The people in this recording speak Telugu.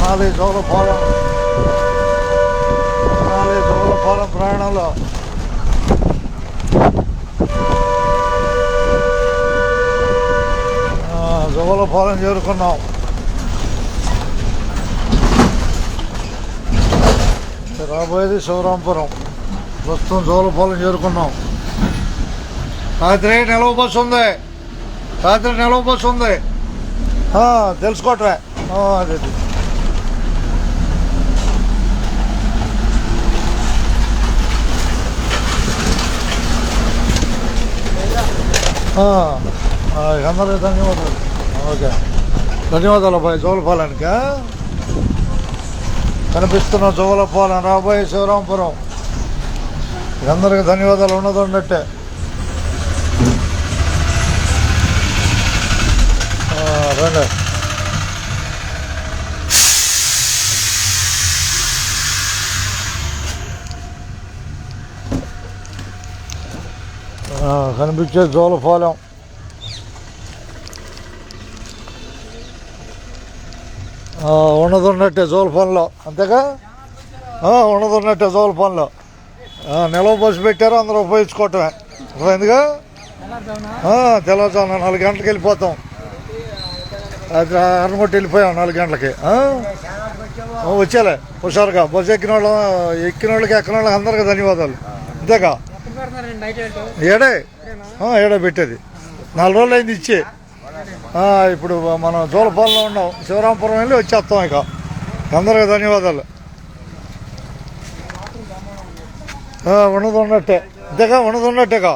తెనాలి జోలపాలెం ప్రయాణంలో జోలపాలెం చేరుకున్నాం. రాబోయేది శివరాంపురం. ప్రస్తుతం జోలపాలెం చేరుకున్నాం. రాత్రి నిలవ బస్సు ఉంది. తెలుసుకోవటమే. అదే అందరికీ ధన్యవాదాలు. ఓకే, ధన్యవాదాలు అబ్బాయి. జోలపాలెంకి కనిపిస్తున్న జోలపాలెం, రాబోయే శివరాంపురం. అందరికీ ధన్యవాదాలు. ఉన్నది ఉన్నట్టే. రండి. కనిపించే జోలపాలెం. ఉన్నది ఉన్నట్టే జోలపాలెంలో. అంతేగా, ఉన్నది ఉన్నట్టే జోలపాలెంలో. నిలవ బస్సు పెట్టారు, అందరూ ఉపయోగించుకోవటమే. ఎందుగా తెల్లవారుజామున 4 గంటలకు వెళ్ళిపోతాం. అది అరగొట్టి వెళ్ళిపోయాం 4 గంటలకి. వచ్చేలే హుషారుగా. బస్సు ఎక్కిన వాళ్ళకి ఎక్కిన వాళ్ళకి అందరికీ ధన్యవాదాలు. అంతేగా, ఏడే పెట్టేది 4 రోజులు అయింది ఇచ్చి. ఇప్పుడు మనం జోలపాలెంలో ఉన్నాం. శివరాంపురం వెళ్ళి వచ్చేస్తాం. ఇక అందరికీ ధన్యవాదాలు. ఉన్నది ఉన్నట్టే. అంతేగా, ఉన్నది ఉన్నట్టేగా.